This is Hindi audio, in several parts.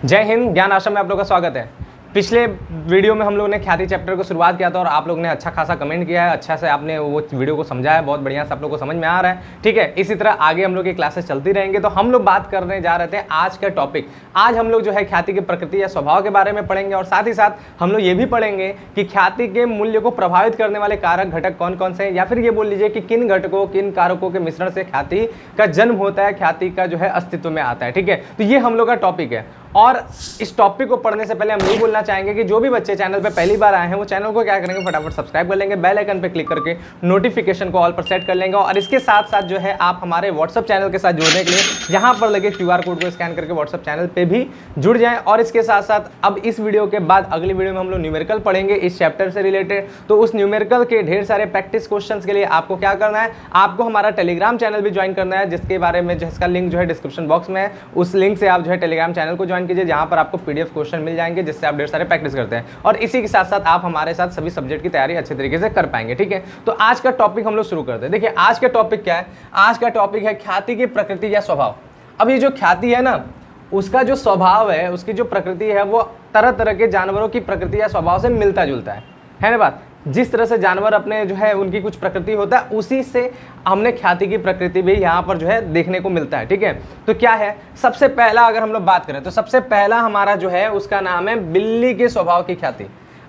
जय हिंद। ज्ञान आश्रम में आप लोगों का स्वागत है। पिछले वीडियो में हम लोगों ने ख्याति चैप्टर को शुरुआत किया था और आप लोगों ने अच्छा खासा कमेंट किया है, अच्छा से आपने वो वीडियो को समझा है, बहुत बढ़िया से आप लोग को समझ में आ रहा है। ठीक है, इसी तरह आगे हम लोग की क्लासेस चलती रहेंगे। तो हम लोग बात करने जा रहे थे आज का टॉपिक। आज हम लोग जो है ख्याति की प्रकृति या स्वभाव के बारे में पढ़ेंगे और साथ ही साथ हम लोग ये भी पढ़ेंगे कि ख्याति के मूल्य को प्रभावित करने वाले कारक घटक कौन कौन से हैं, या फिर ये बोल लीजिए कि किन घटकों किन कारकों के मिश्रण से ख्याति का जन्म होता है, ख्याति का जो है अस्तित्व में आता है। ठीक है, तो ये हम लोग का टॉपिक है। और इस टॉपिक को पढ़ने से पहले हम ये बोलना चाहेंगे कि जो भी बच्चे चैनल पे पहली बार आए हैं वो चैनल को क्या करेंगे, फटाफट सब्सक्राइब कर लेंगे, बेल आइकन पे क्लिक करके नोटिफिकेशन को ऑल पर सेट कर लेंगे। और इसके साथ साथ जो है आप हमारे व्हाट्सअप चैनल के साथ जुड़ने के लिए यहाँ पर लगे QR कोड को स्कैन करके व्हाट्सअप चैनल पे भी जुड़ जाएं। और इसके साथ साथ अब इस वीडियो के बाद अगली वीडियो में हम लोग न्यूमेरिकल पढ़ेंगे इस चैप्टर से रिलेटेड। तो उस न्यूमेरिकल के ढेर सारे प्रैक्टिस क्वेश्चन के लिए आपको क्या करना है, आपको हमारा टेलीग्राम चैनल भी ज्वाइन करना है, जिसके बारे में जिसका लिंक जो है डिस्क्रिप्शन बॉक्स में है। उस लिंक से आप जो है टेलीग्राम चैनल को ज्वाइन कीजिए, जहाँ पर आपको PDF क्वेश्चन मिल जाएंगे, जिससे आप ढेर सारे प्रैक्टिस करते हैं और इसी के साथ साथ आप हमारे साथ सभी सब्जेक्ट की तैयारी अच्छे तरीके से कर पाएंगे। ठीक है, तो आज का टॉपिक हम लोग शुरू करते हैं। देखिए आज का टॉपिक क्या है, आज का टॉपिक है ख्याति की प्रकृति या स्वभाव। अब ये जो ख्याति है ना, उसका जो स्वभाव है, उसकी जो प्रकृति है, वो तरह तरह के जानवरों की प्रकृति या स्वभाव से मिलता जुलता है ना बात। जिस तरह से जानवर अपने जो है उनकी कुछ प्रकृति होता है, उसी से हमने ख्याति की प्रकृति भी यहाँ पर जो है देखने को मिलता है। ठीक है, तो क्या है, सबसे पहला अगर हम लोग बात करें तो सबसे पहला हमारा जो है उसका नाम है बिल्ली के स्वभाव की ख्याति।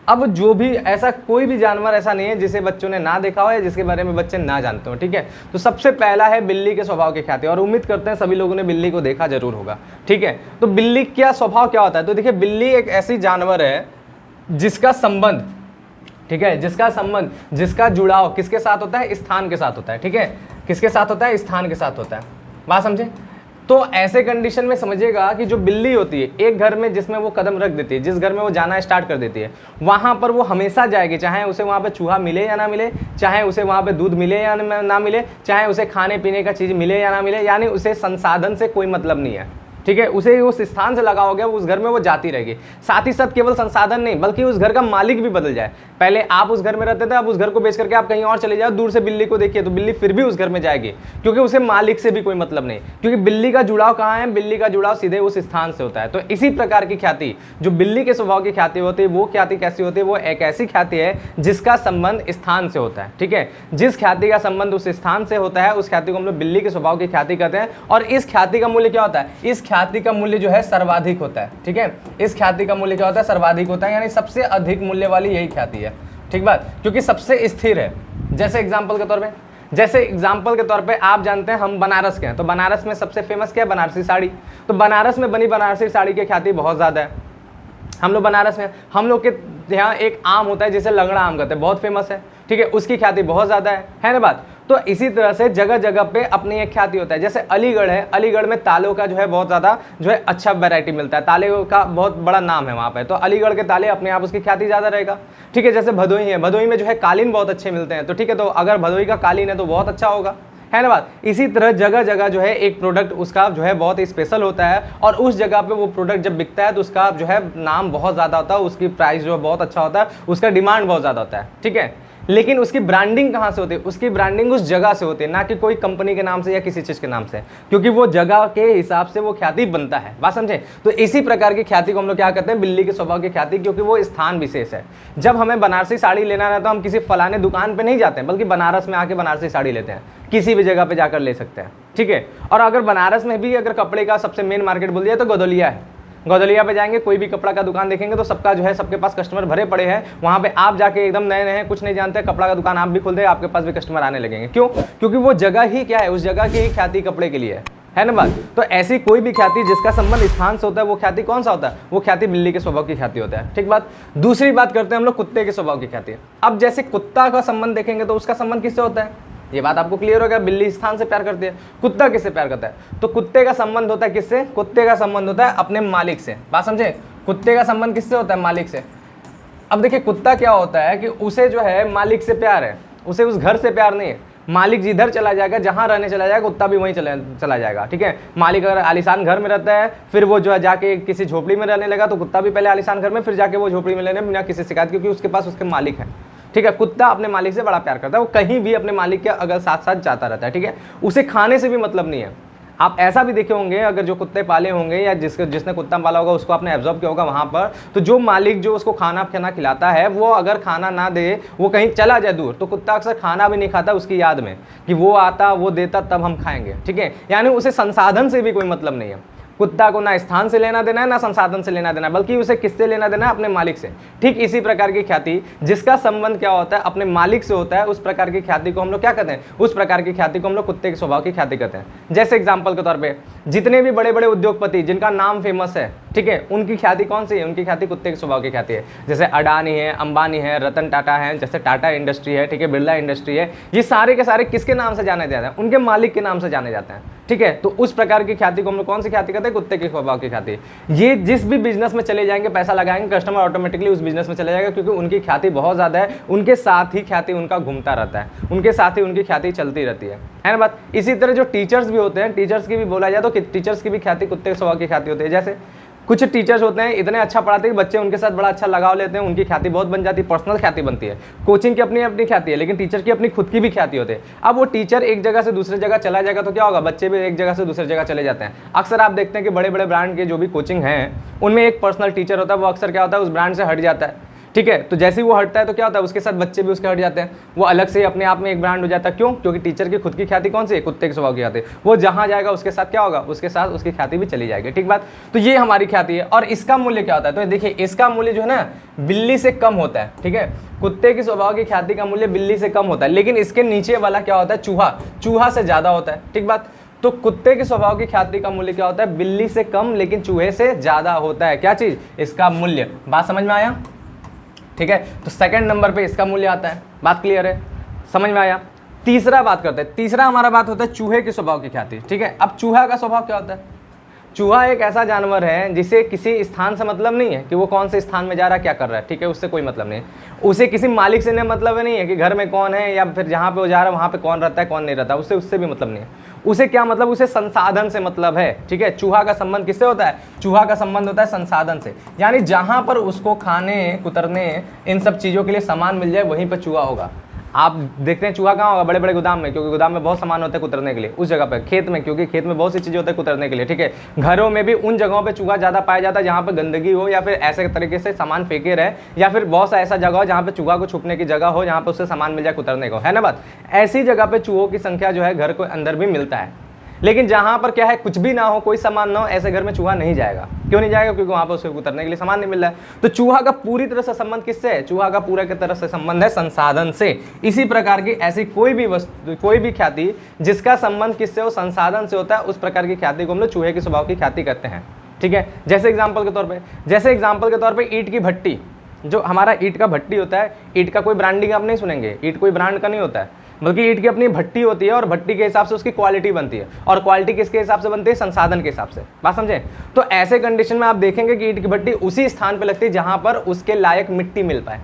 अब जो भी ऐसा कोई भी जानवर ऐसा नहीं है जिसे बच्चों ने ना देखा हो या जिसके बारे में बच्चे ना जानते हो। ठीक है, तो सबसे पहला है बिल्ली के स्वभाव की ख्याति, और उम्मीद करते हैं सभी लोगों ने बिल्ली को देखा जरूर होगा। ठीक है, तो बिल्ली का स्वभाव क्या होता है, तो देखिए बिल्ली एक ऐसी जानवर है जिसका संबंध, ठीक है, जिसका संबंध, जिसका जुड़ाव किसके साथ होता है, स्थान के साथ होता है। ठीक है, किसके साथ होता है, स्थान के साथ होता है। बात समझे। तो ऐसे कंडीशन में समझिएगा कि जो बिल्ली होती है एक घर में जिसमें वो कदम रख देती है, जिस घर में वो जाना स्टार्ट कर देती है, वहां पर वो हमेशा जाएगी, चाहे उसे वहां पे चूहा मिले या ना मिले, चाहे उसे वहां पे दूध मिले या ना मिले, चाहे उसे खाने पीने का चीज मिले या ना मिले, यानी उसे संसाधन से कोई मतलब नहीं है। ठीक है, उसे उस स्थान से लगा हो गया, उस घर में वो जाती रहेगी। साथ ही साथ केवल संसाधन नहीं बल्कि उस घर का मालिक भी बदल जाए। पहले आप उस घर में रहते थे, अब उस घर को बेच करके आप कहीं और चले जाओ, दूर से बिल्ली को देखिए तो बिल्ली फिर भी उस घर में जाएगी, क्योंकि उसे मालिक से भी कोई मतलब नहीं, क्योंकि बिल्ली का जुड़ाव कहाँ है, बिल्ली का जुड़ाव सीधे उस स्थान से होता है। तो इसी प्रकार की ख्याति जो बिल्ली के स्वभाव की ख्याति होती है, वो ख्याति कैसी होती है, वो एक ऐसी ख्याति है जिसका संबंध स्थान से होता है। ठीक है, जिस ख्याति का संबंध उस स्थान से होता है उस ख्याति को हम लोग बिल्ली के स्वभाव की ख्याति कहते हैं। और इस ख्याति का मूल्य क्या होता है, इस ख्याति का मूल्य जो है सर्वाधिक होता है। ठीक है, इस ख्याति का मूल्य क्या होता है, सर्वाधिक होता है, यानी सबसे अधिक मूल्य वाली यही ख्याति है। ठीक बात, क्योंकि सबसे स्थिर है। जैसे एग्जांपल के तौर पे आप जानते हैं हम बनारस के हैं, तो बनारस में सबसे फेमस क्या है, बनारसी साड़ी। तो बनारस में बनी बनारसी साड़ी की ख्याति बहुत ज्यादा है। हम लोग बनारस में, हम लोग के यहाँ एक आम होता है जिसे लंगड़ा आम कहते हैं, बहुत फेमस है। ठीक है, उसकी ख्याति बहुत ज्यादा है ना बात। तो इसी तरह से जगह जगह पे अपनी एक ख्याति होता है। जैसे अलीगढ़ है, अलीगढ़ में तालों का जो है बहुत ज़्यादा जो है अच्छा वैरायटी मिलता है, ताले का बहुत बड़ा नाम है वहाँ पे, तो अलीगढ़ के ताले अपने आप उसकी ख्याति ज़्यादा रहेगा। ठीक है, जैसे भदोही है, भदोही में जो है कालीन बहुत अच्छे मिलते हैं, तो ठीक है, तो अगर भदोही का कालीन है तो बहुत अच्छा होगा, है ना बात। इसी तरह जगह जगह जो है एक प्रोडक्ट उसका जो है बहुत ही स्पेशल होता है, और उस जगह पे वो प्रोडक्ट जब बिकता है तो उसका जो है नाम बहुत ज़्यादा होता है, उसकी प्राइस जो है बहुत अच्छा होता है, उसका डिमांड बहुत ज़्यादा होता है। ठीक है, लेकिन उसकी ब्रांडिंग कहाँ से होती है, उसकी ब्रांडिंग उस जगह से होती है, ना कि कोई कंपनी के नाम से या किसी चीज़ के नाम से, क्योंकि वो जगह के हिसाब से वो ख्याति बनता है। बात समझे। तो इसी प्रकार की ख्याति को हम लोग क्या कहते हैं, बिल्ली के स्वभाव की ख्याति, क्योंकि वो स्थान विशेष है। जब हमें बनारसी साड़ी लेना रहता है तो हम किसी फलाने दुकान पर नहीं जाते हैं, बल्कि बनारस में आके बनारसी साड़ी लेते हैं, किसी भी जगह पर जाकर ले सकते हैं। ठीक है, और अगर बनारस में भी अगर कपड़े का सबसे मेन मार्केट बोल दिया तो गदौलिया है। गौदलिया पे जाएंगे, कोई भी कपड़ा का दुकान देखेंगे तो सबका जो है सबके पास कस्टमर भरे पड़े हैं। वहाँ पे आप जाके एकदम नए नए कुछ नहीं जानते, कपड़ा का दुकान आप भी खोल दे, आपके पास भी कस्टमर आने लगेंगे। क्यों, क्योंकि वो जगह ही क्या है, उस जगह की ही ख्याति कपड़े के लिए है ना बात। तो ऐसी कोई भी ख्याति जिसका संबंध स्थान से होता है, वो ख्याति कौन सा होता है, वो ख्याति बिल्ली के स्वभाव की ख्याति होता है। ठीक बात। दूसरी बात करते हैं हम लोग कुत्ते के स्वभाव की ख्याति। अब जैसे कुत्ता का संबंध देखेंगे तो उसका संबंध किससे होता है, ये बात आपको क्लियर हो गया। बिल्ली स्थान से प्यार करती है, कुत्ता किससे प्यार करता है, तो कुत्ते का संबंध होता है किससे, कुत्ते का संबंध होता है अपने मालिक से। बात समझे, कुत्ते का संबंध किससे होता है, मालिक से। अब देखिए कुत्ता क्या होता है कि उसे जो है मालिक से प्यार है, उसे उस घर से प्यार नहीं है। मालिक जिधर चला जाएगा, जहां रहने चला जाएगा, कुत्ता भी वहीं चला जाएगा। ठीक है, मालिक अगर आलीशान घर में रहता है, फिर वो जो है जाके किसी झोपड़ी में रहने लगा, तो कुत्ता भी पहले आलीशान घर में, फिर जाके वो झोपड़ी में लेने बिना किसी शिकायत, क्योंकि उसके पास उसके मालिक है। ठीक है, कुत्ता अपने मालिक से बड़ा प्यार करता है, वो कहीं भी अपने मालिक के अगर साथ साथ जाता रहता है। ठीक है, उसे खाने से भी मतलब नहीं है। आप ऐसा भी देखे होंगे, अगर जो कुत्ते पाले होंगे या जिसने कुत्ता पाला होगा उसको आपने एब्जॉर्ब किया होगा वहाँ पर, तो जो मालिक जो उसको खाना खिलाता है, वो अगर खाना ना दे, वो कहीं चला जाए दूर, तो कुत्ता अक्सर खाना भी नहीं खाता उसकी याद में कि वो आता, वो देता, तब हम खाएंगे। ठीक है, यानी उसे संसाधन से भी कोई मतलब नहीं है। कुत्ता को ना स्थान से लेना देना है, ना संसाधन से लेना देना है, बल्कि उसे किससे लेना देना है? अपने मालिक से। ठीक इसी प्रकार की ख्याति, जिसका संबंध क्या होता है? अपने मालिक से होता है, उस प्रकार की ख्याति को हम लोग क्या कहते हैं? उस प्रकार की ख्याति को हम लोग कुत्ते के स्वभाव की ख्याति कहते हैं। जैसे एग्जाम्पल के तौर पर जितने भी बड़े बड़े उद्योगपति जिनका नाम फेमस है, ठीक है, उनकी ख्याति कौन सी है? उनकी ख्याति कुत्ते के स्वभाव की ख्याति है। जैसे अडानी है, अंबानी है, रतन टाटा है, जैसे टाटा इंडस्ट्री है, ठीक है, बिरला इंडस्ट्री है, ये सारे के सारे किसके नाम से जाने जाते हैं? उनके मालिक के नाम से जाने जाते हैं। ठीक है, तो उस प्रकार की ख्याति को हम लोग कौन सी ख्याति कहते हैं? कुत्ते के स्वभाव की ख्याति। ये जिस भी बिजनेस में चले जाएंगे, पैसा लगाएंगे, कस्टमर ऑटोमेटिकली उस बिजनेस में चले जाएगा, क्योंकि उनकी ख्याति बहुत ज्यादा है, उनके साथ ही ख्याति उनका घूमता रहता है, उनके साथ ही उनकी ख्याति चलती रहती है ना बात। इसी तरह जो टीचर्स भी होते हैं, टीचर्स की भी बोला जाए तो टीचर्स की भी ख्याति कुत्ते के स्वभाव की ख्याति होती है। जैसे कुछ टीचर्स होते हैं इतने अच्छा पढ़ाते हैं कि बच्चे उनके साथ बड़ा अच्छा लगाव लेते हैं, उनकी ख्याति बहुत बन जाती है, पर्सनल ख्याति बनती है। कोचिंग की अपनी अपनी ख्याति है, लेकिन टीचर की अपनी खुद की भी ख्याति होती है। अब वो टीचर एक जगह से दूसरी जगह चला जाएगा तो क्या होगा? बच्चे भी एक जगह से दूसरी जगह चले जाते हैं। अक्सर आप देखते हैं कि बड़े बड़े ब्रांड के जो भी कोचिंग हैं, उनमें एक पर्सनल टीचर होता है, वो अक्सर क्या होता है? उस ब्रांड से हट जाता है। ठीक है, तो जैसे ही वो हटता है तो क्या होता है? उसके साथ बच्चे भी उसके हट जाते हैं, वो अलग से अपने आप में एक ब्रांड हो जाता है। क्यों? क्योंकि टीचर की खुद की ख्याति कौन सी है? कुत्ते के स्वभाव की ख्याति। वो जहां जाएगा उसके साथ क्या होगा? उसके साथ उसकी ख्याति भी चली जाएगी। ठीक बात। तो ये हमारी ख्याति है, और इसका मूल्य क्या होता है? तो देखिए, इसका मूल्य जो है ना, बिल्ली से कम होता है। ठीक है, कुत्ते की स्वभाव की ख्याति का मूल्य बिल्ली से कम होता है, लेकिन इसके नीचे वाला क्या होता है? चूहा, चूहा से ज्यादा होता है। ठीक बात। तो कुत्ते के स्वभाव की ख्याति का मूल्य क्या होता है? बिल्ली से कम, लेकिन चूहे से ज्यादा होता है। क्या चीज? इसका मूल्य। बात समझ में आया? ठीक है, तो सेकंड नंबर पे इसका मूल्य आता है। बात क्लियर है? समझ में आया? तीसरा बात करते हैं। तीसरा हमारा बात होता है चूहे के स्वभाव की ख्याति। ठीक है, अब चूहा का स्वभाव क्या होता है? चूहा एक ऐसा जानवर है जिसे किसी स्थान से मतलब नहीं है कि वो कौन से स्थान में जा रहा है, क्या कर रहा है। ठीक है, उससे कोई मतलब नहीं है। उसे किसी मालिक से मतलब नहीं है कि घर में कौन है, या फिर जहाँ पे वो जा रहा है वहाँ पे कौन रहता है, कौन नहीं रहता, उससे भी मतलब नहीं है। उसे क्या मतलब? उसे संसाधन से मतलब है। ठीक है, चूहा का संबंध किससे होता है? चूहा का संबंध होता है संसाधन से, यानी जहां पर उसको खाने, कुतरने, इन सब चीजों के लिए सामान मिल जाए, वहीं पर चूहा होगा। आप देखते हैं चूहा कहाँ होगा? बड़े बड़े गोदाम में, क्योंकि गोदाम में बहुत सामान होता है कुतरने के लिए, उस जगह पर। खेत में, क्योंकि खेत में बहुत सी चीजें होती है कुतरने के लिए। ठीक है, घरों में भी उन जगहों पे चूहा ज्यादा पाया जाता है जहाँ पे गंदगी हो, या फिर ऐसे तरीके से सामान फेंके रहे, या फिर बहुत सा ऐसा जगह हो जहाँ पे चूहा को छुपने की जगह हो, जहाँ पे उससे सामान मिल जाए कुतरने को, है ना बात। ऐसी जगह पे चूहों की संख्या जो है घर के अंदर भी मिलता है। लेकिन जहां पर क्या है, कुछ भी ना हो, कोई सामान ना हो, ऐसे घर में चूहा नहीं जाएगा। क्यों नहीं जाएगा? क्योंकि वहां पर उसको उतरने के लिए सामान नहीं मिल रहा है। तो चूहा का पूरी तरह से संबंध किससे है? चूहा का पूरा की तरह से संबंध है संसाधन से। इसी प्रकार की ऐसी कोई भी वस्तु, कोई भी ख्याति जिसका संबंध किससे हो? संसाधन से होता है, उस प्रकार की ख्याति को हम लोग चूहे के स्वभाव की ख्याति कहते हैं। ठीक है, जैसे एग्जाम्पल के तौर पर ईंट की भट्टी, जो हमारा ईंट का भट्टी होता है, ईंट का कोई ब्रांडिंग आप नहीं सुनेंगे, ईंट कोई ब्रांड का नहीं होता है, बल्कि ईंट की अपनी भट्टी होती है, और भट्टी के हिसाब से उसकी क्वालिटी बनती है, और क्वालिटी किसके हिसाब से बनती है? संसाधन के हिसाब से। बात समझे? तो ऐसे कंडीशन में आप देखेंगे कि ईंट की भट्टी उसी स्थान पर लगती है जहां पर उसके लायक मिट्टी मिल पाए।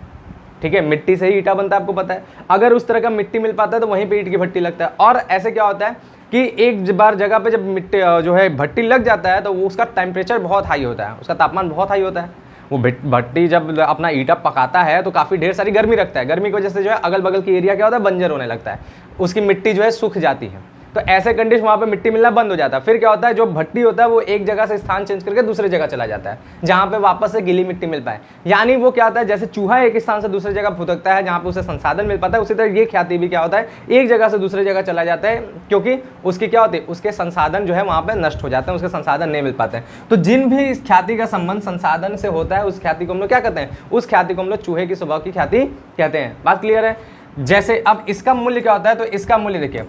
ठीक है, मिट्टी से ही ईंटा बनता है, आपको पता है। अगर उस तरह का मिट्टी मिल पाता है तो वहीं पे ईंट की भट्टी लगता है। और ऐसे क्या होता है कि एक बार जगह पे जब मिट्टी जो है भट्टी लग जाता है, तो वो उसका टेम्परेचर बहुत हाई होता है, उसका तापमान बहुत हाई होता है। वो भट्टी जब अपना ईंटा पकाता है तो काफ़ी ढेर सारी गर्मी रखता है। गर्मी की वजह से जो है अगल बगल की एरिया क्या होता है? बंजर होने लगता है, उसकी मिट्टी जो है सूख जाती है। तो ऐसे कंडीशन वहाँ पे मिट्टी मिलना बंद हो जाता है। फिर क्या होता है? जो भट्टी होता है वो एक जगह से स्थान चेंज करके दूसरी जगह चला जाता है, जहाँ पे वापस से गीली मिट्टी मिल पाए। यानी वो क्या होता है? जैसे चूहा एक स्थान से दूसरी जगह फुदकता है जहाँ पे उसे संसाधन मिल पाता है, उसी तरह ये ख्याति भी क्या होता है? एक जगह से दूसरी जगह चला जाता है, क्योंकि उसकी क्या होती है? उसके संसाधन जो है वहाँ पे नष्ट हो जाते हैं, उसके संसाधन नहीं मिल पाते हैं। तो जिन भी इस ख्याति का संबंध संसाधन से होता है, उस ख्याति को हम लोग क्या कहते हैं? उस ख्याति को हम लोग चूहे की स्वभाव की ख्याति कहते हैं। बात क्लियर है? जैसे अब इसका मूल्य क्या होता है? तो इसका मूल्य देखिए,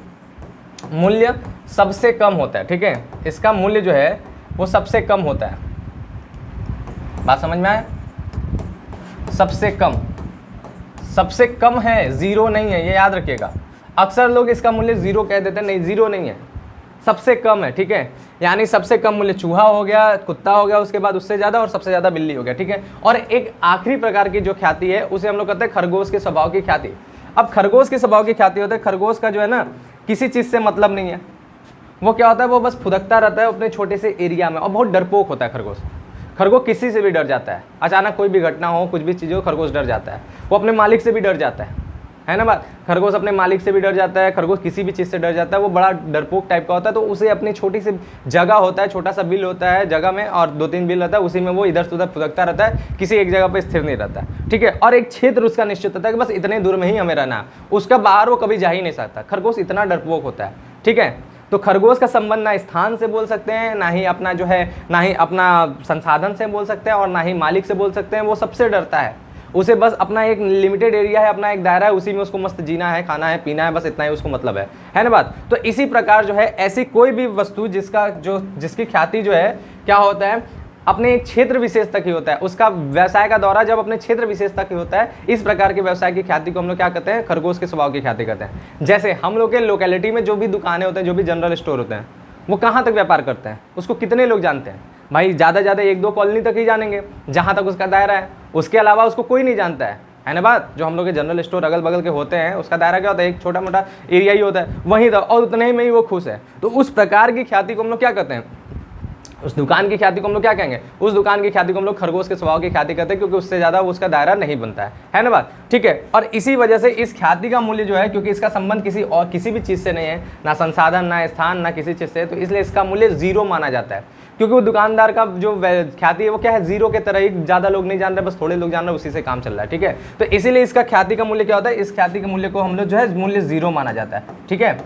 मूल्य सबसे कम होता है। ठीक है, इसका मूल्य जो है वो सबसे कम होता है। बात समझ में आए? सबसे कम है, जीरो नहीं है, ये याद रखिएगा। अक्सर लोग इसका मूल्य जीरो कह देते हैं, नहीं, जीरो नहीं है, सबसे कम है। ठीक है, यानी सबसे कम मूल्य चूहा हो गया, कुत्ता हो गया, उसके बाद उससे ज्यादा, और सबसे ज्यादा बिल्ली हो गया। ठीक है, और एक आखिरी प्रकार की जो ख्याति है उसे हम लोग कहते हैं खरगोश के स्वभाव की ख्याति। अब खरगोश के स्वभाव की ख्याति होता है, खरगोश का जो है ना किसी चीज से मतलब नहीं है। वो क्या होता है? वो बस फुदकता रहता है अपने छोटे से एरिया में, और बहुत डरपोक होता है खरगोश। खरगोश किसी से भी डर जाता है, अचानक कोई भी घटना हो, कुछ भी चीज़ हो, खरगोश डर जाता है। वो अपने मालिक से भी डर जाता है। है ना बात। खरगोश अपने मालिक से भी डर जाता है, खरगोश किसी भी चीज़ से डर जाता है, वो बड़ा डरपोक टाइप का होता है। तो उसे अपनी छोटी सी जगह होता है, छोटा सा बिल होता है जगह में, और 2-3 बिल रहता है, उसी में वो इधर से उधर फुदकता रहता है, किसी एक जगह पर स्थिर नहीं रहता है, ठीक है। और एक क्षेत्र उसका निश्चित होता है कि बस इतने दूर में ही हमें रहना है, उसका बाहर वो कभी जा ही नहीं सकता। खरगोश इतना डरपोक होता है, ठीक है। तो खरगोश का संबंध ना स्थान से बोल सकते हैं, ना ही अपना जो है, ना ही अपना संसाधन से बोल सकते हैं, और ना ही मालिक से बोल सकते हैं। वो सबसे डरता है, उसे बस अपना एक लिमिटेड एरिया है, अपना एक दायरा है, उसी में उसको मस्त जीना है, खाना है, पीना है, बस इतना ही उसको मतलब है ना बात। तो इसी प्रकार जो है ऐसी कोई भी वस्तु जिसकी ख्याति जो है क्या होता है, अपने एक क्षेत्र विशेष तक ही होता है। उसका व्यवसाय का दौरा जब अपने क्षेत्र विशेष तक ही होता है, इस प्रकार के व्यवसाय की ख्याति को हम लोग क्या कहते हैं, खरगोश के स्वभाव की ख्याति कहते हैं। जैसे हम लोग के लोकेलिटी में जो भी दुकानें होते हैं, जो भी जनरल स्टोर होते हैं, वो कहाँ तक व्यापार करते हैं, उसको कितने लोग जानते हैं भाई? ज़्यादा से ज़्यादा 1-2 कॉलोनी तक ही जानेंगे, जहाँ तक उसका दायरा है, उसके अलावा उसको कोई नहीं जानता है ना बात। जो हम लोग के जनरल स्टोर अगल बगल के होते हैं, उसका दायरा क्या होता है, एक छोटा मोटा एरिया ही होता है, वहीं तक, और उतने ही में ही वो खुश है। तो उस प्रकार की ख्याति को हम लोग क्या कहते हैं, उस दुकान की ख्याति को हम लोग क्या कहेंगे, उस दुकान की ख्याति को हम लोग खरगोश के स्वभाव की ख्याति कहते हैं, क्योंकि उससे ज़्यादा उसका दायरा नहीं बनता है ना बात, ठीक है। और इसी वजह से इस ख्याति का मूल्य जो है, क्योंकि इसका संबंध किसी भी चीज़ से नहीं है, ना संसाधन, ना स्थान, ना किसी चीज़ से, तो इसलिए इसका मूल्य 0 माना जाता है। क्योंकि वो दुकानदार का जो ख्याति है वो क्या है, 0 के तरह ही, ज़्यादा लोग नहीं जान रहे, बस थोड़े लोग जान रहे, उसी से काम चल रहा है, ठीक है। तो इसीलिए इसका ख्याति का मूल्य क्या होता है, इस ख्याति के मूल्य को हम लोग जो है मूल्य 0 माना जाता है, ठीक है,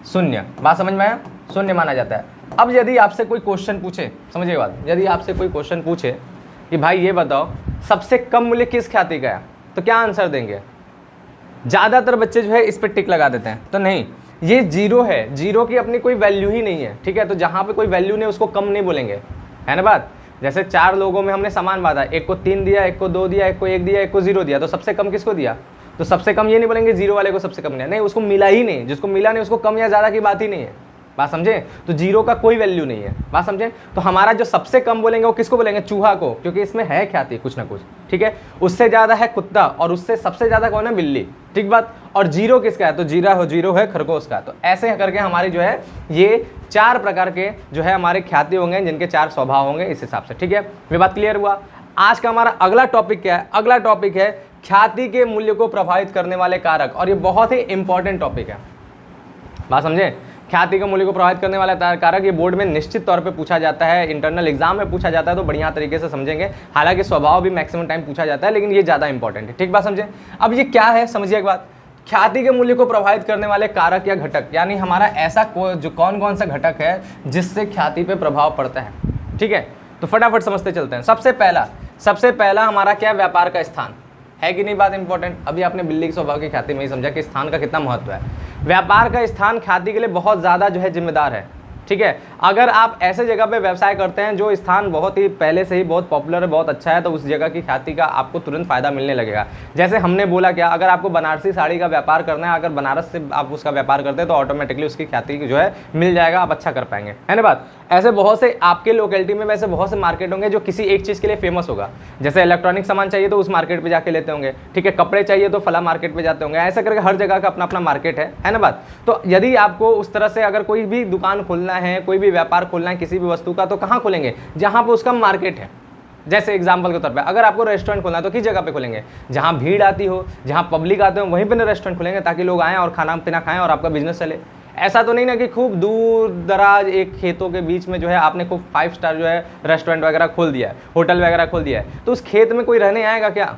0। बात समझ में आया, 0 माना जाता है। अब यदि आपसे कोई क्वेश्चन पूछे, समझिए बात, यदि आपसे कोई क्वेश्चन पूछे कि भाई ये बताओ सबसे कम मूल्य किस ख्याति का है, तो क्या आंसर देंगे? ज़्यादातर बच्चे जो है इस पर टिक लगा देते हैं, तो नहीं, ये 0 है, 0 की अपनी कोई वैल्यू ही नहीं है, ठीक है। तो जहाँ पे कोई वैल्यू नहीं उसको कम नहीं बोलेंगे, है ना बात। जैसे 4 लोगों में हमने सामान बांटा, एक को 3 दिया, एक को 2 दिया, एक को 1 दिया, एक को 0 दिया, तो सबसे कम किसको दिया? तो सबसे कम ये नहीं बोलेंगे 0 वाले को सबसे कम नहीं, उसको मिला ही नहीं, जिसको मिला नहीं उसको कम या ज़्यादा की बात ही नहीं है, बात समझे। तो 0 का कोई वैल्यू नहीं है, बात समझे। तो हमारा जो सबसे कम बोलेंगे वो किसको बोलेंगे? चूहा को, क्योंकि इसमें है ख्याति कुछ ना कुछ, ठीक है। उससे ज़्यादा है कुत्ता, और उससे सबसे ज़्यादा कौन है? बिल्ली, ठीक बात। और 0 किसका है? तो 0 है खरगोश का। तो ऐसे करके हमारी जो है ये 4 प्रकार के जो है हमारे ख्याति होंगे, जिनके 4 स्वभाव होंगे इस हिसाब से, ठीक है। ये बात क्लियर हुआ। आज का हमारा अगला टॉपिक क्या है? अगला टॉपिक है ख्याति के मूल्य को प्रभावित करने वाले कारक, और ये बहुत ही इंपॉर्टेंट टॉपिक है, बात समझे। ख्याति के मूल्य को प्रभावित करने वाला कारक, ये बोर्ड में निश्चित तौर पे पूछा जाता है, इंटरनल एग्जाम में पूछा जाता है, तो बढ़िया तरीके से समझेंगे। हालांकि स्वभाव भी मैक्सिमम टाइम पूछा जाता है, लेकिन ये ज़्यादा इंपॉर्टेंट है, ठीक बात समझे। अब ये क्या है, समझिए एक बात, ख्याति के मूल्य को प्रभावित करने वाले कारक या घटक, यानी हमारा ऐसा जो कौन सा घटक है जिससे ख्याति पे प्रभाव पड़ता है, ठीक है। तो फटाफट समझते चलते हैं। सबसे पहला हमारा क्या है? व्यापार का स्थान है कि नहीं, बात इंपॉर्टेंट। अभी आपने बिल्ली के स्वभाव की ख्याति में ही समझा कि स्थान का कितना महत्व है। व्यापार का स्थान ख्याति के लिए बहुत ज़्यादा जो है जिम्मेदार है, ठीक है। अगर आप ऐसे जगह पे व्यवसाय करते हैं जो स्थान बहुत ही पहले से ही बहुत पॉपुलर है, बहुत अच्छा है, तो उस जगह की ख्याति का आपको तुरंत फायदा मिलने लगेगा। जैसे हमने बोला क्या, अगर आपको बनारसी साड़ी का व्यापार करना है, अगर बनारस से आप उसका व्यापार करते हैं तो ऑटोमेटिकली उसकी ख्याति जो है मिल जाएगा, आप अच्छा कर पाएंगे, है ना बात। ऐसे बहुत से आपके लोकेलिटी में वैसे बहुत से मार्केट होंगे जो किसी एक चीज़ के लिए फेमस होगा। जैसे इलेक्ट्रॉनिक सामान चाहिए तो उस मार्केट पे जाके लेते होंगे, ठीक है। कपड़े चाहिए तो फला मार्केट पे जाते होंगे। ऐसा करके हर जगह का अपना अपना मार्केट है ना बात। तो यदि आपको उस तरह से अगर कोई भी दुकान खोलना है, कोई भी व्यापार खोलना है किसी भी वस्तु का, तो कहाँ खोलेंगे? जहाँ पे उसका मार्केट है। जैसे एग्जाम्पल के तौर पे अगर आपको रेस्टोरेंट खोलना है तो किस जगह पे खोलेंगे? जहाँ भीड़ आती हो, जहाँ पब्लिक आते हो, वहीं पे ना रेस्टोरेंट खोलेंगे, ताकि लोग आएँ और खाना पीना खाएं और आपका बिजनेस चले। ऐसा तो नहीं ना कि खूब दूर दराज एक खेतों के बीच में जो है आपने खूब 5 स्टार जो है रेस्टोरेंट वगैरह खोल दिया है, होटल वगैरह खोल दिया है, तो उस खेत में कोई रहने आएगा क्या?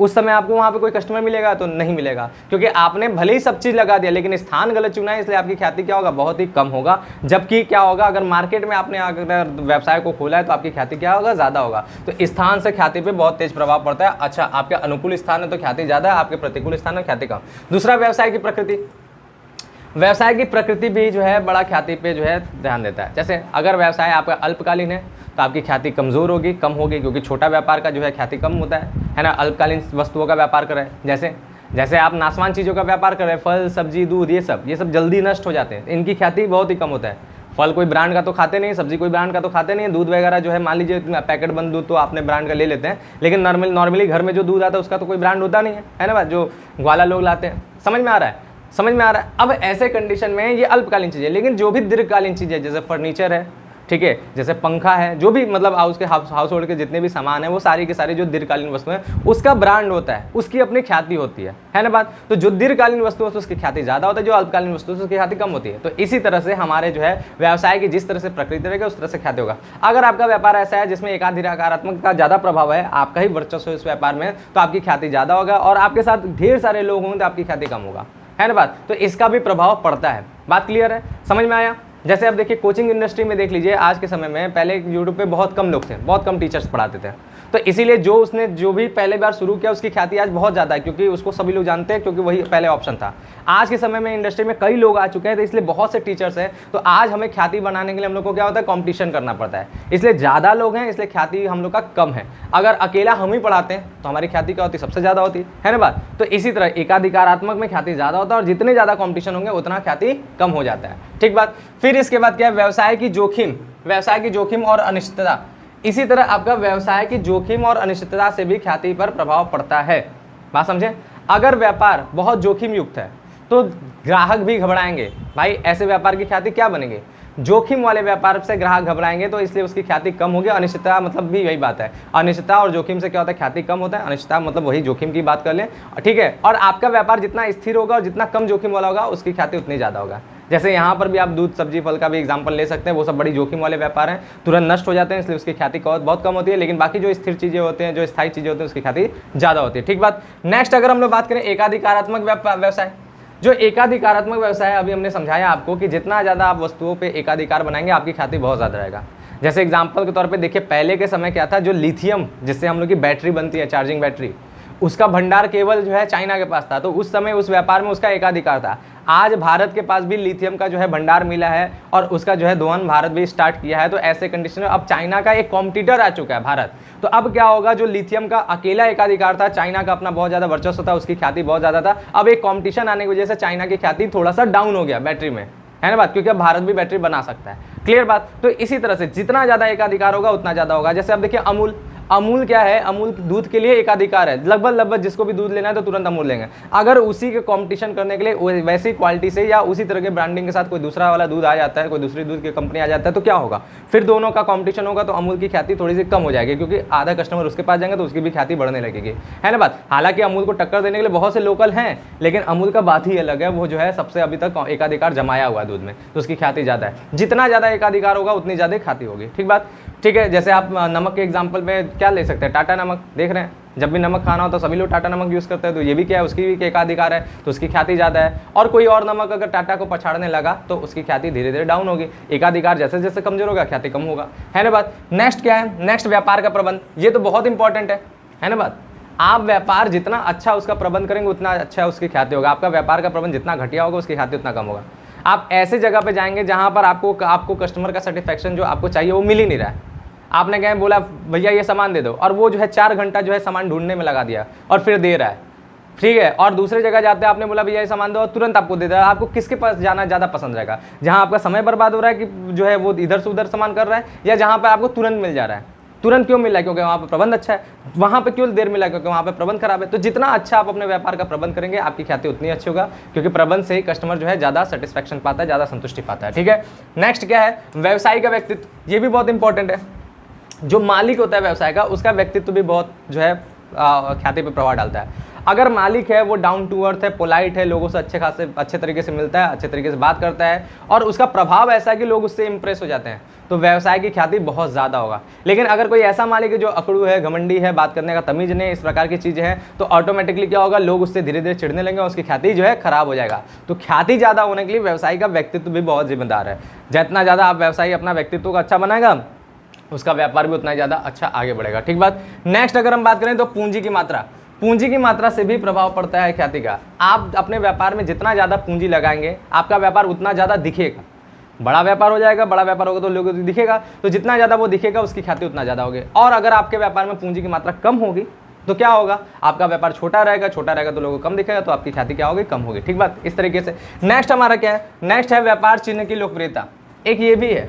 उस समय आपको वहाँ पे कोई कस्टमर मिलेगा? तो नहीं मिलेगा, क्योंकि आपने भले ही सब चीज़ लगा दिया लेकिन स्थान गलत चुना है, इसलिए आपकी ख्याति क्या होगा? बहुत ही कम होगा। जबकि क्या होगा, अगर मार्केट में आपने अगर व्यवसाय को खोला है तो आपकी ख्याति क्या होगा? ज़्यादा होगा। तो स्थान से ख्याति पे बहुत तेज प्रभाव पड़ता है। अच्छा, आपके अनुकूल स्थान है तो ख्याति ज़्यादा है, आपके प्रतिकूल स्थान है ख्याति कम। दूसरा, व्यवसाय की प्रकृति। व्यवसाय की प्रकृति भी जो है बड़ा ख्याति पे जो है ध्यान देता है। जैसे अगर व्यवसाय आपका अल्पकालीन है तो आपकी ख्याति कमज़ोर होगी, कम होगी, क्योंकि छोटा व्यापार का जो है ख्याति कम होता है ना। अल्पकालीन वस्तुओं का व्यापार करें, जैसे आप नाशवान चीज़ों का व्यापार करें, फल सब्जी दूध, ये सब जल्दी नष्ट हो जाते हैं, इनकी ख्याति बहुत ही कम होता है। फल कोई ब्रांड का तो खाते नहीं, सब्जी कोई ब्रांड का तो खाते नहीं, दूध वगैरह जो है मान लीजिए पैकेट बंद दूध तो आपने ब्रांड का ले लेते हैं, लेकिन नॉर्मली घर में जो दूध आता है उसका तो कोई ब्रांड होता नहीं है ना बात, जो ग्वाला लोग लाते हैं। समझ में आ रहा है। अब ऐसे कंडीशन में ये अल्पकालीन चीज़ है। लेकिन जो भी दीर्घकालीन चीज़ है, जैसे फर्नीचर है, ठीक है, जैसे पंखा है, जो भी मतलब हाउस होल्ड के जितने भी सामान है वो सारी के सारी जो दीर्घकालीन वस्तु है उसका ब्रांड होता है, उसकी अपनी ख्याति होती है ना बात। तो जो दीर्घकालीन वस्तु है उसकी ख्याति ज़्यादा होता है, जो अल्पकालीन वस्तु है उसकी ख्याति कम होती है। तो इसी तरह से हमारे जो है व्यवसाय की जिस तरह से प्रकृति रहेगा उस तरह से ख्याति होगा। अगर आपका व्यापार ऐसा है जिसमें एकाधिकारात्मक का ज़्यादा प्रभाव है, आपका ही वर्चस्व इस व्यापार में, तो आपकी ख्याति ज़्यादा होगा, और आपके साथ ढेर सारे लोग होंगे तो आपकी ख्याति कम होगा, है ना बात। तो इसका भी प्रभाव पड़ता है। बात क्लियर है, समझ में आया। जैसे अब देखिए कोचिंग इंडस्ट्री में देख लीजिए, आज के समय में पहले यूट्यूब पे बहुत कम लोग थे, बहुत कम टीचर्स पढ़ाते थे, तो इसीलिए जो भी पहले बार शुरू किया उसकी ख्याति आज बहुत ज़्यादा है, क्योंकि उसको सभी लोग जानते हैं, क्योंकि वही पहले ऑप्शन था। आज के समय में इंडस्ट्री में कई लोग आ चुके हैं, तो इसलिए बहुत से टीचर्स हैं। तो आज हमें ख्याति बनाने के लिए हम लोग को क्या होता है, कॉम्पिटिशन करना पड़ता है, इसलिए ज़्यादा लोग हैं, इसलिए ख्याति हम लोग का कम है। अगर अकेला हम ही पढ़ाते हैं तो हमारी ख्याति क्या होती है, सबसे ज़्यादा होती है ना बात। तो इसी तरह एकाधिकारात्मक में ख्याति ज़्यादा होता है, और जितने ज़्यादा कॉम्पिटिशन होंगे उतना ख्याति कम हो जाता है, ठीक बात। फिर इसके बाद क्या है, व्यवसाय की जोखिम और अनिश्चितता। इसी तरह आपका व्यवसाय की जोखिम और अनिश्चितता से भी ख्याति पर प्रभाव पड़ता है। बात समझे। अगर व्यापार बहुत जोखिम युक्त है तो ग्राहक भी घबराएंगे, भाई ऐसे व्यापार की ख्याति क्या बनेगी, जोखिम वाले व्यापार से ग्राहक घबराएंगे, तो इसलिए उसकी ख्याति कम होगी। अनिश्चितता मतलब भी यही बात है, अनिश्चितता और जोखिम से क्या होता है, ख्याति कम होता है। अनिश्चितता मतलब वही जोखिम की बात कर लें, ठीक है। और आपका व्यापार जितना स्थिर होगा और जितना कम जोखिम वाला होगा उसकी ख्याति उतनी ज़्यादा होगा। जैसे यहाँ पर भी आप दूध सब्जी फल का भी एग्जांपल ले सकते हैं, वो सब बड़ी जोखिम वाले व्यापार हैं, तुरंत नष्ट हो जाते हैं, इसलिए उसकी ख्याति बहुत कम होती है। लेकिन बाकी जो स्थिर चीज़ें होते हैं, जो स्थायी चीज़ें होती हैं, उसकी ख्याति ज़्यादा होती है, ठीक बात। नेक्स्ट अगर हम लोग बात करें एकाधिकारात्मक व्यवसाय, जो एकाधिकारात्मक व्यवसाय है, अभी हमने समझाया आपको कि जितना ज़्यादा आप वस्तुओं पे एकाधिकार बनाएंगे आपकी ख्याति बहुत ज़्यादा रहेगा। जैसे एग्जांपल के तौर पे देखिए, पहले के समय क्या था, जो लिथियम जिससे हम लोग की बैटरी बनती है, चार्जिंग बैटरी, उसका भंडार केवल जो है चाइना के पास था, तो उस समय उस व्यापार में उसका एकाधिकार था। आज भारत के पास भी लिथियम का जो है भंडार मिला है, और उसका जो है दोहन भारत भी स्टार्ट किया है। तो ऐसे कंडीशन में अब चाइना का एक कॉम्पिटिटर आ चुका है भारत। तो अब क्या होगा, जो लिथियम का अकेला एकाधिकार था, चाइना का अपना बहुत ज़्यादा वर्चस्व था, उसकी ख्याति बहुत ज़्यादा था। अब एक कॉम्पिटिशन आने की वजह से चाइना की ख्याति थोड़ा सा डाउन हो गया बैटरी में, है ना बात, क्योंकि अब भारत भी बैटरी बना सकता है, क्लियर बात। तो इसी तरह से जितना ज़्यादा एकाधिकार होगा उतना ज़्यादा होगा। जैसे अब देखिए अमूल क्या है, अमूल दूध के लिए एकाधिकार है, लगभग जिसको भी दूध लेना है तो तुरंत अमूल लेंगे। अगर उसी के कंपटीशन करने के लिए वैसी क्वालिटी से या उसी तरह के ब्रांडिंग के साथ कोई दूसरा वाला दूध आ जाता है, कोई दूसरी दूध की कंपनी आ जाता है, तो क्या होगा, फिर दोनों का कंपटीशन होगा, तो अमूल की ख्याति थोड़ी सी कम हो जाएगी, क्योंकि आधा कस्टमर उसके पास जाएंगे तो उसकी भी ख्याति बढ़ने लगेगी, है ना बात। हालांकि अमूल को टक्कर देने के लिए बहुत से लोकल हैं, लेकिन अमूल का बात ही अलग है, वो जो है सबसे अभी तक एकाधिकार जमाया हुआ है दूध में, तो उसकी ख्याति ज़्यादा है। जितना ज़्यादा एकाधिकार होगा उतनी ज़्यादा ख्याति होगी, ठीक बात, ठीक है। जैसे आप नमक के एग्जाम्पल में क्या ले सकते हैं, टाटा नमक देख रहे हैं, जब भी नमक खाना हो तो सभी लोग टाटा नमक यूज़ करते हैं, तो ये भी क्या है, उसकी भी एकाधिकार है, तो उसकी ख्याति ज़्यादा है। और कोई और नमक अगर टाटा को पछाड़ने लगा तो उसकी ख्याति धीरे धीरे डाउन होगी, एकाधिकार जैसे जैसे कमजोर होगा ख्याति कम होगा, है ना बात। नेक्स्ट क्या है, नेक्स्ट व्यापार का प्रबंध, ये तो बहुत इंपॉर्टेंट है ना बात। आप व्यापार जितना अच्छा उसका प्रबंध करेंगे उतना अच्छा उसकी ख्याति होगा। आपका व्यापार का प्रबंध जितना घटिया होगा उसकी ख्याति उतना कम होगा। आप ऐसे जगह पे जाएंगे जहाँ पर आपको कस्टमर का सेटिस्फेक्शन जो आपको चाहिए वो मिल ही नहीं रहा है। आपने क्या बोला, भैया ये सामान दे दो, और वो जो है 4 घंटा जो है सामान ढूंढने में लगा दिया और फिर दे रहा है, ठीक है। और दूसरे जगह जाते हैं, आपने बोला भैया ये सामान दो, और तुरंत आपको दे दे। आपको किसके पास जाना ज़्यादा पसंद रहेगा, जहाँ आपका समय बर्बाद हो रहा है कि जो है वो इधर से उधर सामान कर रहा है, या जहाँ पर आपको तुरंत मिल जा रहा है। तुरंत क्यों मिल रहा है, क्योंकि वहाँ पर प्रबंध अच्छा है। वहाँ पे क्यों देर मिला, क्योंकि वहाँ पे प्रबंध खराब है। तो जितना अच्छा आप अपने व्यापार का प्रबंध करेंगे आपकी ख्याति उतनी अच्छी होगा, क्योंकि प्रबंध से ही कस्टमर जो है ज़्यादा सेटिस्फेक्शन पाता है, ज़्यादा संतुष्टि पाता है, ठीक है। नेक्स्ट क्या है, व्यवसायी का व्यक्तित्व, ये भी बहुत इंपॉर्टेंट है। जो मालिक होता है व्यवसाय का, उसका व्यक्तित्व भी बहुत जो है ख्याति पे प्रभाव डालता है। अगर मालिक है वो डाउन टू अर्थ है, पोलाइट है, लोगों से अच्छे तरीके से मिलता है, अच्छे तरीके से बात करता है, और उसका प्रभाव ऐसा है कि लोग उससे इंप्रेस हो जाते हैं, तो व्यवसाय की ख्याति बहुत ज़्यादा होगा। लेकिन अगर कोई ऐसा मालिक है जो अकड़ू है, घमंडी है, बात करने का तमीज़ नहीं, इस प्रकार की चीज़ें हैं, तो ऑटोमेटिकली क्या होगा, लोग उससे धीरे धीरे चिढ़ने लगेंगे और उसकी ख्याति जो है खराब हो जाएगा। तो ख्याति ज़्यादा होने के लिए व्यवसायी का व्यक्तित्व भी बहुत जिम्मेदार है। जितना ज़्यादा आप व्यवसायी अपना व्यक्तित्व को अच्छा बनाएगा, उसका व्यापार भी उतना ज़्यादा अच्छा आगे बढ़ेगा, ठीक बात। नेक्स्ट अगर हम बात करें तो पूंजी की मात्रा से भी प्रभाव पड़ता है ख्याति का। आप अपने व्यापार में जितना ज़्यादा पूंजी लगाएंगे आपका व्यापार उतना ज़्यादा दिखेगा, बड़ा व्यापार हो जाएगा, बड़ा व्यापार होगा तो लोगों को दिखेगा, तो जितना ज़्यादा वो दिखेगा उसकी ख्याति उतना ज़्यादा होगी। और अगर आपके व्यापार में पूंजी की मात्रा कम होगी तो क्या होगा, आपका व्यापार छोटा रहेगा तो लोगों को कम दिखेगा, तो आपकी ख्याति क्या होगी, कम होगी, ठीक बात। इस तरीके से नेक्स्ट हमारा क्या है, नेक्स्ट है व्यापार चिन्ह की लोकप्रियता। एक ये भी है,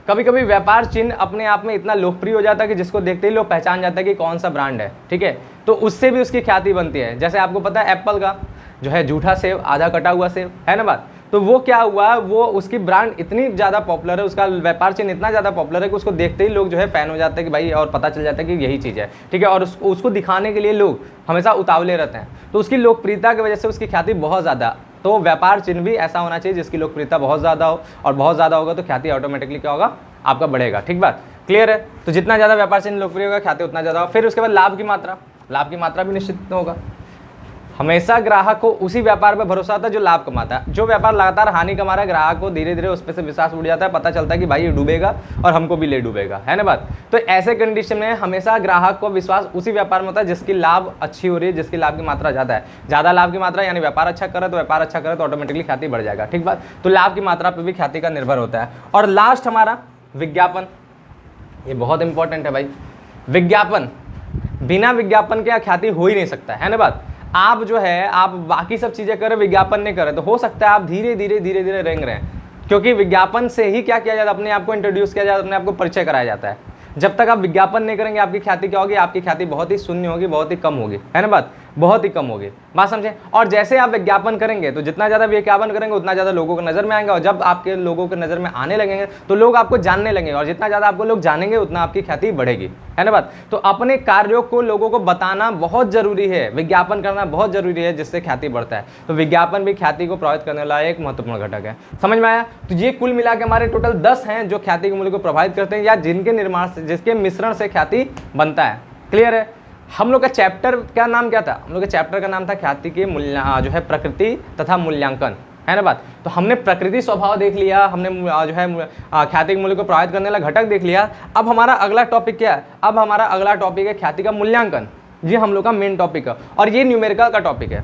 कभी कभी व्यापार चिन्ह अपने आप में इतना लोकप्रिय हो जाता है कि जिसको देखते ही लोग पहचान जाता है कि कौन सा ब्रांड है, ठीक है, तो उससे भी उसकी ख्याति बनती है। जैसे आपको पता है एप्पल का जो है जूठा सेब, आधा कटा हुआ सेब, है ना बात, तो वो क्या हुआ, वो उसकी ब्रांड इतनी ज़्यादा पॉपुलर है, उसका व्यापार चिन्ह इतना ज़्यादा पॉपुलर है कि उसको देखते ही लोग जो है फ़ैन हो जाते हैं कि भाई, और पता चल जाता है कि यही चीज़ है, ठीक है। और उसको दिखाने के लिए लोग हमेशा उतावले रहते हैं, तो उसकी लोकप्रियता की वजह से उसकी ख्याति बहुत ज़्यादा। तो व्यापार चिन्ह भी ऐसा होना चाहिए जिसकी लोकप्रियता बहुत ज़्यादा हो, और बहुत ज़्यादा होगा तो ख्याति ऑटोमेटिकली क्या होगा, आपका बढ़ेगा। ठीक बात, क्लियर है। तो जितना ज़्यादा व्यापार चिन्ह लोकप्रिय होगा, ख्याति उतना ज़्यादा होगा। फिर उसके बाद लाभ की मात्रा, लाभ की मात्रा भी निश्चित होगा। हमेशा ग्राहक को उसी व्यापार पर भरोसा होता है जो लाभ कमाता है। जो व्यापार लगातार हानि कमा रहा है, ग्राहक को धीरे धीरे उस पर से विश्वास उड़ जाता है, पता चलता है कि भाई ये डूबेगा और हमको भी ले डूबेगा, है ना बात। तो ऐसे कंडीशन में हमेशा ग्राहक को विश्वास उसी व्यापार में होता है जिसकी लाभ अच्छी हो रही है, जिसकी लाभ की मात्रा ज़्यादा है। ज़्यादा लाभ की मात्रा यानी व्यापार अच्छा करे, तो व्यापार अच्छा करे तो ऑटोमेटिकली ख्याति बढ़ जाएगा। ठीक बात, तो लाभ की मात्रा पर भी ख्याति का निर्भर होता है। और लास्ट हमारा विज्ञापन, ये बहुत इंपॉर्टेंट है भाई। विज्ञापन, बिना विज्ञापन के ख्याति हो ही नहीं सकता, है ना बात। आप जो है, आप बाकी सब चीज़ें करें, विज्ञापन नहीं करें, तो हो सकता है आप धीरे धीरे रेंग रहे हैं, क्योंकि विज्ञापन से ही क्या किया जाता है, अपने आप को इंट्रोड्यूस किया जाता है, अपने आप को परिचय कराया जाता है। जब तक आप विज्ञापन नहीं करेंगे, आपकी ख्याति क्या होगी, आपकी ख्याति बहुत ही शून्य होगी, बहुत ही कम होगी, है ना बात, बहुत ही कम होगी, बात समझे। और जैसे आप विज्ञापन करेंगे, तो जितना ज़्यादा विज्ञापन करेंगे उतना ज़्यादा लोगों को नज़र में आएंगे, और जब आपके लोगों के नज़र में आने लगेंगे तो लोग आपको जानने लगेंगे, और जितना ज़्यादा आपको लोग जानेंगे उतना आपकी ख्याति बढ़ेगी, है ना बात। तो अपने कार्यों को लोगों को बताना बहुत जरूरी है, विज्ञापन करना बहुत जरूरी है, जिससे ख्याति बढ़ता है। तो विज्ञापन भी ख्याति को प्रभावित करने वाला एक महत्वपूर्ण घटक है। समझ में आया। तो ये कुल मिला के हमारे टोटल 10 हैं जो ख्याति के मूल्य को प्रभावित करते हैं, या जिनके निर्माण से, जिसके मिश्रण से ख्याति बनता है। क्लियर है। हम लोग का चैप्टर का नाम क्या था, हम लोग के चैप्टर का नाम था ख्याति के मूल्य, जो है प्रकृति तथा मूल्यांकन, है ना बात। तो हमने प्रकृति स्वभाव देख लिया, हमने जो है ख्याति के मूल्य को प्रभावित करने वाला घटक देख लिया। अब हमारा अगला टॉपिक क्या है, अब हमारा अगला टॉपिक है ख्याति का मूल्यांकन। ये हम लोग का मेन टॉपिक है, और ये न्यूमेरिकल का टॉपिक है।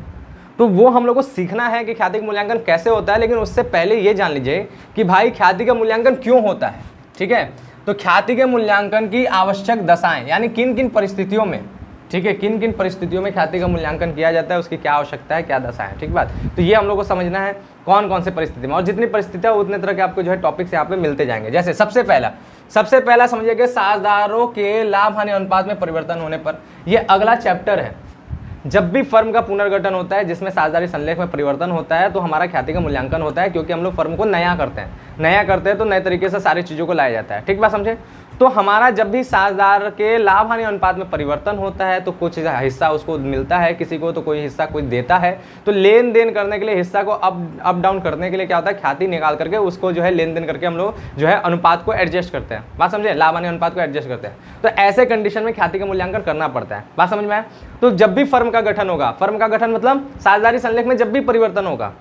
तो वो हम लोग को सीखना है कि ख्याति का मूल्यांकन कैसे होता है। लेकिन उससे पहले ये जान लीजिए कि भाई ख्याति का मूल्यांकन क्यों होता है, ठीक है। तो ख्याति के मूल्यांकन की आवश्यक दशाएं, यानी किन किन परिस्थितियों में, ठीक है, किन किन परिस्थितियों में ख्याति का मूल्यांकन किया जाता है, उसकी क्या आवश्यकता है, क्या दशा है, ठीक बात। तो ये हम लोग को समझना है कौन कौन से परिस्थिति में, और जितनी परिस्थितियाँ उतने तरह के आपको जो है टॉपिक्स यहाँ पे मिलते जाएंगे। जैसे सबसे पहला समझिए साझेदारों के लाभ हानि अनुपात में परिवर्तन होने पर, ये अगला चैप्टर है। जब भी फर्म का पुनर्गठन होता है जिसमें साझेदारी संलेख में परिवर्तन होता है, तो हमारा ख्याति का मूल्यांकन होता है, क्योंकि हम लोग फर्म को नया करते हैं तो नए तरीके से सारी चीज़ों को लाया जाता है, ठीक बात समझे। तो हमारा जब भी साझेदार के लाभ हानि अनुपात में परिवर्तन होता है, तो कुछ हिस्सा उसको मिलता है किसी को, तो कोई हिस्सा कोई देता है। तो लेन देन करने के लिए, हिस्सा को अप डाउन करने के लिए क्या होता है, ख्याति निकाल करके उसको जो है लेन देन करके हम लोग जो है अनुपात को एडजस्ट करते हैं, बात समझे, लाभ हानि अनुपात को एडजस्ट करते हैं। तो ऐसे कंडीशन में ख्याति का मूल्यांकन करना पड़ता है, बात समझ में आए। तो जब भी फर्म का गठन होगा, फर्म का गठन मतलब साझेदारी संलेख में जब भी परिवर्तन होगा,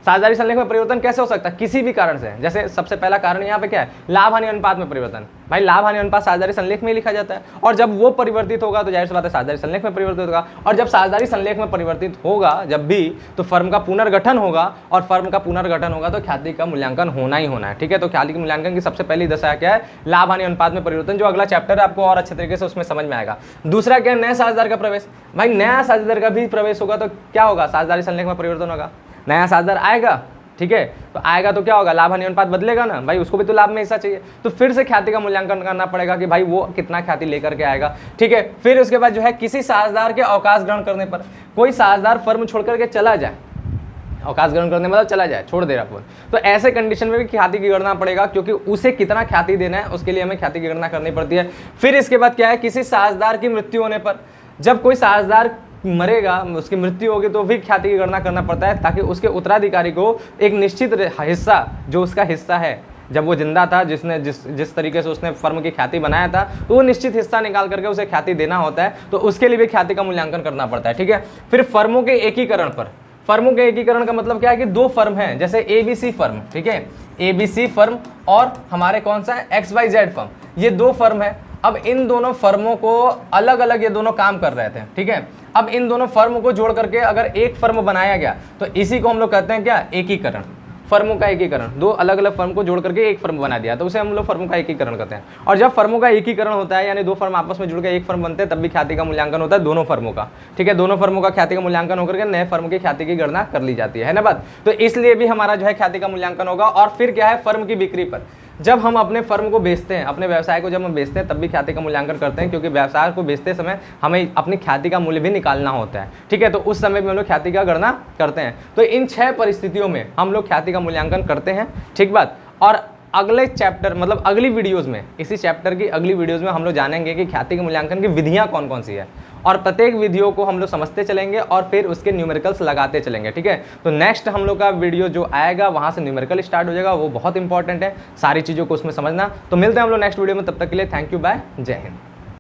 साझेदारी संलेख में परिवर्तन कैसे हो सकता है, किसी भी कारण से। जैसे सबसे पहला कारण यहाँ पे क्या है, लाभ हानि अनुपात में परिवर्तन। भाई लाभ हानि अनुपात साझेदारी संलेख में लिखा जाता है, और जब वो परिवर्तित होगा तो जाहिर सी बात है साझेदारी संलेख में परिवर्तित होगा। और जब साझेदारी संलेख में परिवर्तित होगा जब भी, तो फर्म का पुनर्गठन होगा, और फर्म का पुनर्गठन होगा तो ख्याति का मूल्यांकन होना ही होना है, ठीक है। तो ख्याति के मूल्यांकन की सबसे पहली दशा क्या है, लाभ हानि अनुपात में परिवर्तन, जो अगला चैप्टर है आपको और अच्छे तरीके से उसमें समझ में आएगा। दूसरा क्या है, नया साझेदार का प्रवेश। भाई नया साझेदार का भी प्रवेश होगा तो क्या होगा, साझेदारी संलेख में परिवर्तन होगा, नया साझेदार आएगा, ठीक है। तो आएगा तो क्या होगा, लाभ हानि अनुपात बदलेगा ना, भाई उसको भी तो लाभ में हिस्सा चाहिए। तो फिर से ख्याति का मूल्यांकन करना पड़ेगा कि भाई वो कितना ख्याति लेकर के आएगा, ठीक है। फिर उसके बाद जो है किसी साझेदार के अवकाश ग्रहण करने पर, कोई साझेदार फर्म छोड़ करके चला जाए, अवकाश ग्रहण करने मतलब चला जाए, छोड़ दे रहा फोन, तो ऐसे कंडीशन में भी ख्याति की गणना पड़ेगा, क्योंकि उसे कितना ख्याति देना है उसके लिए हमें ख्याति की गणना करनी पड़ती है। फिर इसके बाद क्या है, किसी साझेदार की मृत्यु होने पर, जब कोई साझेदार मरेगा, उसकी मृत्यु होगी, तो भी ख्याति की गणना करना पड़ता है, ताकि उसके उत्तराधिकारी को एक निश्चित हिस्सा, जो उसका हिस्सा है, जब वो जिंदा था, जिसने जिस तरीके से उसने फर्म की ख्याति बनाया था, तो वो निश्चित हिस्सा निकाल करके उसे ख्याति देना होता है। तो उसके लिए भी ख्याति का मूल्यांकन करना पड़ता है, ठीक है। फिर फर्मों के एकीकरण पर, फर्मों के एकीकरण का मतलब क्या है कि दो फर्म हैं, जैसे ABC फर्म, ठीक है, ABC फर्म और हमारे कौन सा है, XYZ फर्म, ये दो फर्म है। अब इन दोनों फर्मों को अलग अलग ये दोनों काम कर रहे थे, ठीक है। अब इन दोनों फर्म को जोड़ करके अगर एक फर्म बनाया गया, तो इसी को हम लोग कहते हैं क्या, एकीकरण, फर्मों का एकीकरण। दो अलग अलग फर्म को जोड़ करके एक फर्म बना दिया, तो उसे हम लोग फर्मों का एकीकरण कहते हैं। और जब फर्मों का एकीकरण होता है, यानी दो फर्म आपस में जुड़ के एक फर्म बनते हैं, तब भी ख्याति का मूल्यांकन होता है दोनों फर्मों का, ठीक है। दोनों फर्मों का ख्याति का मूल्यांकन होकर के नए फर्म की ख्याति की गणना कर ली जाती है ना बात। तो इसलिए भी हमारा जो है ख्याति का मूल्यांकन होगा। और फिर क्या है, फर्म की बिक्री पर, जब हम अपने फर्म को बेचते हैं, अपने व्यवसाय को जब हम बेचते हैं, तब भी ख्याति का मूल्यांकन करते हैं, क्योंकि व्यवसाय को बेचते समय हमें अपनी ख्याति का मूल्य भी निकालना होता है। ठीक है, तो उस समय भी हम लोग ख्याति का गणना करते हैं। तो इन 6 परिस्थितियों में हम लोग ख्याति का मूल्यांकन करते हैं। ठीक बात। और अगले चैप्टर मतलब अगली वीडियोज़ में, इसी चैप्टर की अगली वीडियोज़ में हम लोग जानेंगे कि ख्याति के मूल्यांकन की विधियाँ कौन कौन सी है, और प्रत्येक विधियों को हम लोग समझते चलेंगे और फिर उसके न्यूमेरिकल्स लगाते चलेंगे। ठीक है, तो नेक्स्ट हम लोग का वीडियो जो आएगा वहाँ से न्यूमेरिकल स्टार्ट हो जाएगा, वो बहुत इंपॉर्टेंट है, सारी चीज़ों को उसमें समझना। तो मिलते हैं हम लोग नेक्स्ट वीडियो में, तब तक के लिए थैंक यू, बाय, जय हिंद।